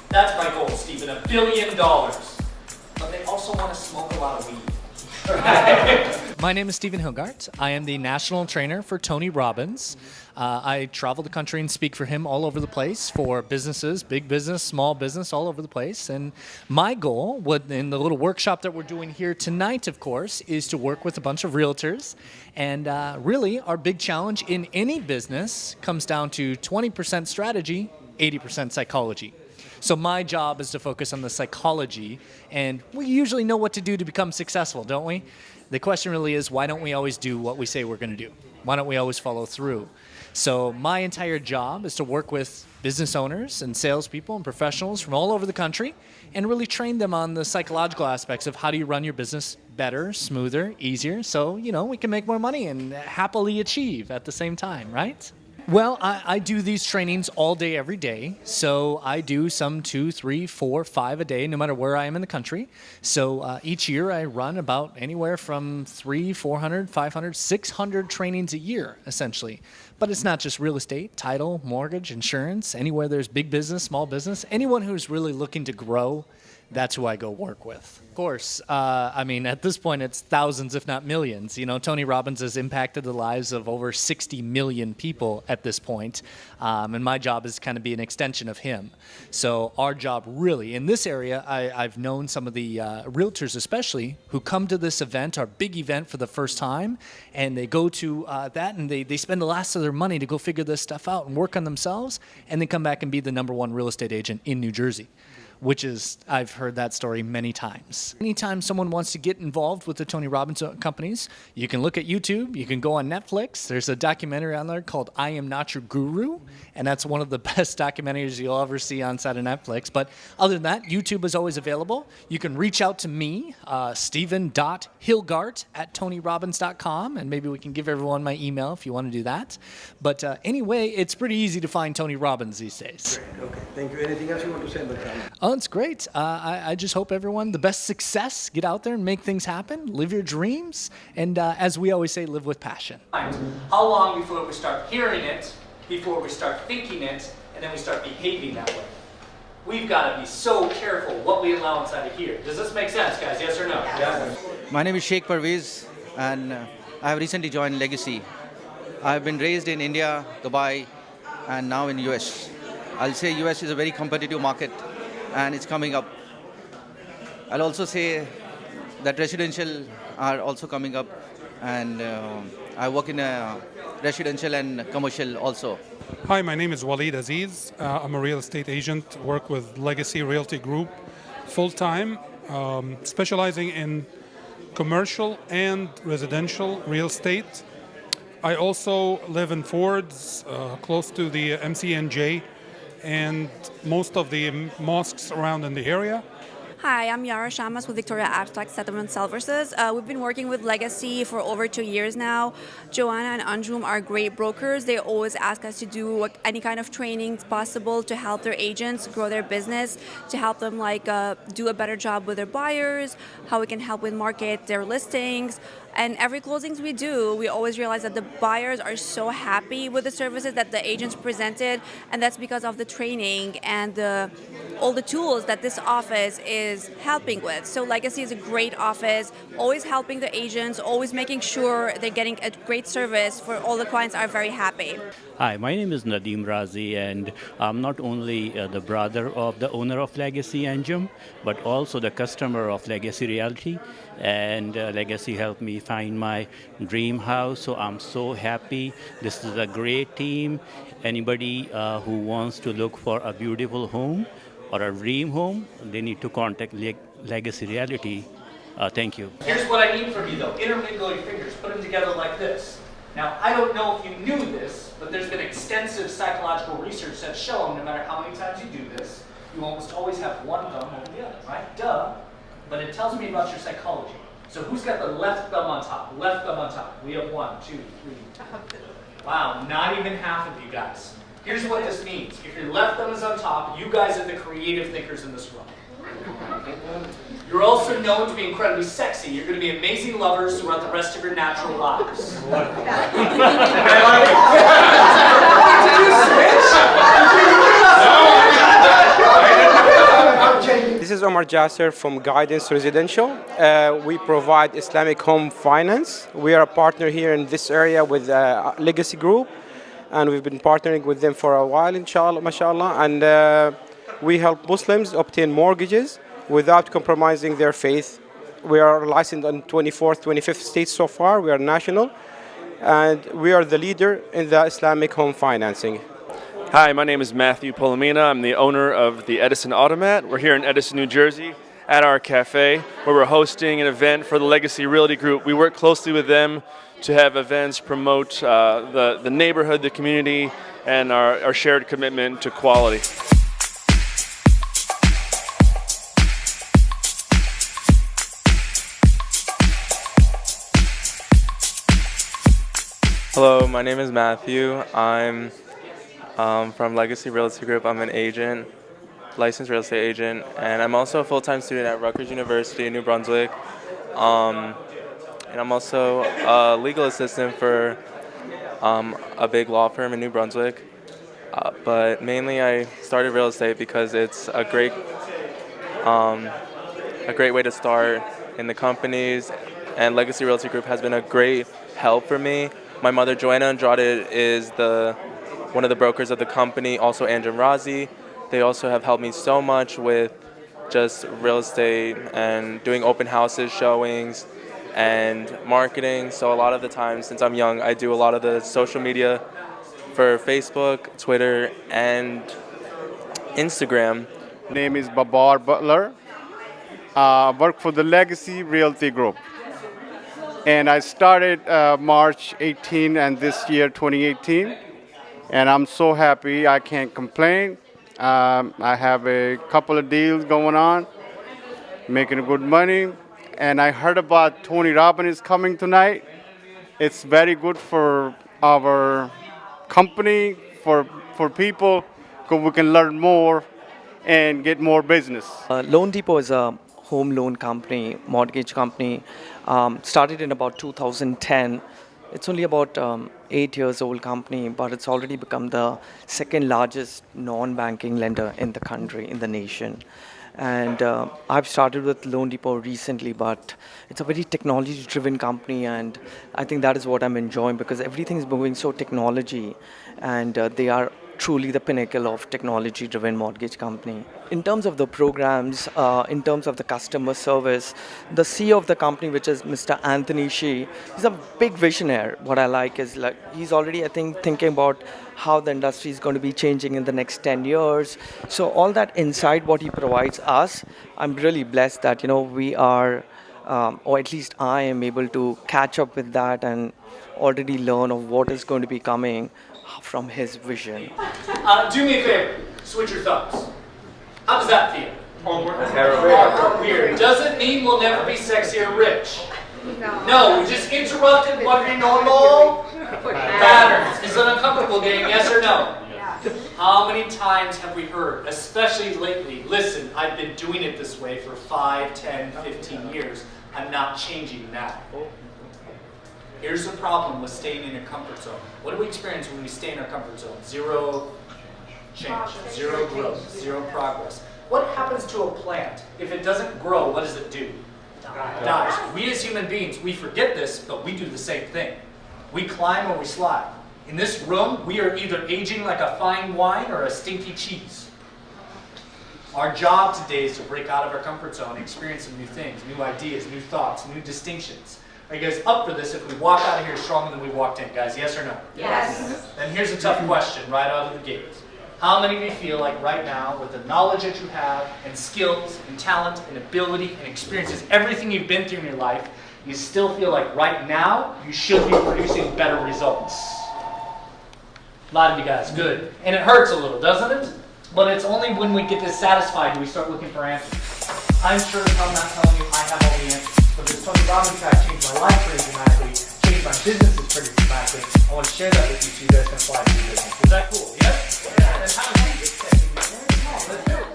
That's my goal, Stephen, $1 billion. But they also want to smoke a lot of weed. My name is Stephen Hogarth. I am the national trainer for Tony Robbins. I travel the country and speak for him all over the place for businesses, big business, small business, all over the place. And my goal in the little workshop that we're doing here tonight, of course, is to work with a bunch of realtors. And really, our big challenge in any business comes down to 20% strategy, 80% psychology. So my job is to focus on the psychology, and we usually know what to do to become successful, don't we? The question really is, why don't we always do what we say we're going to do? Why don't we always follow through? So my entire job is to work with business owners and salespeople and professionals from all over the country and really train them on the psychological aspects of how do you run your business better, smoother, easier, so, we can make more money and happily achieve at the same time, right? Well, I do these trainings all day, every day. So I do some 2, 3, 4, 5 a day, no matter where I am in the country. So each year I run about anywhere from 300, 400, 500, 600 trainings a year, essentially. But it's not just real estate, title, mortgage, insurance, anywhere there's big business, small business, anyone who's really looking to grow, that's who I go work with. Of course, at this point, it's thousands, if not millions. Tony Robbins has impacted the lives of over 60 million people at this point, and my job is kind of be an extension of him. So our job really, in this area, I've known some of the realtors especially, who come to this event, our big event for the first time, and they go to that, and they spend the last of their money to go figure this stuff out and work on themselves, and then come back and be the #1 real estate agent in New Jersey. Which is, I've heard that story many times. Anytime someone wants to get involved with the Tony Robbins companies, you can look at YouTube, you can go on Netflix. There's a documentary on there called I Am Not Your Guru, and that's one of the best documentaries you'll ever see on side of Netflix. But other than that, YouTube is always available. You can reach out to me, Stephen.Hilgart@TonyRobbins.com, and maybe we can give everyone my email if you want to do that. But anyway, it's pretty easy to find Tony Robbins these days. Great. Okay, thank you. Anything else you want to say, Madam? Oh, it's great. I just hope everyone the best success. Get out there and make things happen. Live your dreams. And as we always say, live with passion. How long before we start hearing it, before we start thinking it, and then we start behaving that way? We've got to be so careful what we allow inside of here. Does this make sense, guys? Yes or no? Yes. My name is Sheikh Parvez, and I have recently joined Legacy. I've been raised in India, Dubai, and now in US. I'll say US is a very competitive market, and it's coming up. I'll also say that residential are also coming up, and I work in a residential and commercial also. Hi, my name is Waleed Aziz. I'm a real estate agent, work with Legacy Realty Group full-time, specializing in commercial and residential real estate. I also live in Fords, close to the MCNJ, and most of the mosques around in the area. Hi, I'm Yara Shamas with Victoria Abstract Settlement Services. We've been working with Legacy for over 2 years now. Joanna and Anjum are great brokers. They always ask us to do any kind of training possible to help their agents grow their business, to help them do a better job with their buyers, how we can help with market their listings. And every closings we do, we always realize that the buyers are so happy with the services that the agents presented, and that's because of the training and all the tools that this office is helping with. So Legacy is a great office, always helping the agents, always making sure they're getting a great service for all the clients are very happy. Hi, my name is Nadeem Razi, and I'm not only the brother of the owner of Legacy Anjum, but also the customer of Legacy Realty. And Legacy helped me find my dream house, so I'm so happy. This is a great team. Anybody who wants to look for a beautiful home or a dream home, they need to contact Legacy Realty. Thank you. Here's what I need from you, though. Intermingle your fingers. Put them together like this. Now, I don't know if you knew this, but there's been extensive psychological research that's shown no matter how many times you do this, you almost always have one thumb over the other, right? Duh. But it tells me about your psychology. So who's got the left thumb on top? Left thumb on top. We have 1, 2, 3. Wow, not even half of you guys. Here's what this means. If your left thumb is on top, you guys are the creative thinkers in this room. You're also known to be incredibly sexy. You're going to be amazing lovers throughout the rest of your natural lives. Did you switch? Omar Jasser from Guidance Residential. We provide Islamic home finance. We are a partner here in this area with Legacy Group, and we've been partnering with them for a while, inshallah, mashallah. And we help Muslims obtain mortgages without compromising their faith. We are licensed in 24th, 25th states so far. We are national, and we are the leader in the Islamic home financing. Hi, my name is Matthew Polomina. I'm the owner of the Edison Automat. We're here in Edison, New Jersey at our cafe where we're hosting an event for the Legacy Realty Group. We work closely with them to have events promote the neighborhood, the community, and our shared commitment to quality. Hello, my name is Matthew. I'm from Legacy Realty Group. I'm an agent, licensed real estate agent, and I'm also a full-time student at Rutgers University in New Brunswick. And I'm also a legal assistant for a big law firm in New Brunswick. But mainly I started real estate because it's a great way to start in the companies, and Legacy Realty Group has been a great help for me. My mother, Joanna Andrade, is one of the brokers of the company, also Anjum Razi. They also have helped me so much with just real estate and doing open houses, showings, and marketing. So a lot of the time, since I'm young, I do a lot of the social media for Facebook, Twitter, and Instagram. My name is Babar Butler. I work for the Legacy Realty Group. And I started March 18 and this year 2018, and I'm so happy. I can't complain. I have a couple of deals going on, making good money, and I heard about Tony Robbins is coming tonight. It's very good for our company, for people, because we can learn more and get more business. Loan Depot is a home loan company, mortgage company, started in about 2010. It's only about 8 years old company, but it's already become the second largest non-banking lender in the country, in the nation. And I've started with Loan Depot recently, but it's a very technology-driven company, and I think that is what I'm enjoying because everything is moving so technology, and they are truly the pinnacle of technology-driven mortgage company. In terms of the programs, in terms of the customer service, the CEO of the company, which is Mr. Anthony Shee, he's a big visionary. What I like is he's already, I think, thinking about how the industry is going to be changing in the next 10 years. So all that insight, what he provides us, I'm really blessed that, we are, or at least I am able to catch up with that and already learn of what is going to be coming from his vision. Do me a favor, switch your thumbs. How does that feel? Terrible. Weird. Doesn't mean we'll never be sexy or rich. No, we just interrupted one of your normal patterns. Is it an uncomfortable game, yes or no? How many times have we heard, especially lately, listen, I've been doing it this way for 5, 10, 15 years. I'm not changing that. Here's the problem with staying in your comfort zone. What do we experience when we stay in our comfort zone? Zero change, zero growth, zero progress. What happens to a plant? If it doesn't grow, what does it do? Dies. We as human beings, we forget this, but we do the same thing. We climb or we slide. In this room, we are either aging like a fine wine or a stinky cheese. Our job today is to break out of our comfort zone and experience some new things, new ideas, new thoughts, new distinctions. Are you guys up for this if we walk out of here stronger than we walked in, guys? Yes or no? Yes. Then here's a tough question right out of the gate. How many of you feel like right now, with the knowledge that you have, and skills, and talent, and ability, and experiences, everything you've been through in your life, you still feel like right now, you should be producing better results? A lot of you guys, good. And it hurts a little, doesn't it? But it's only when we get dissatisfied do we start looking for answers. I'm sure as I'm not telling you I have all the answers. But this Tony Robbins guy changed my life pretty dramatically, changed my businesses pretty dramatically. I want to share that with you so you guys can apply to your business. Is that cool? Yes? Yeah. And how do you get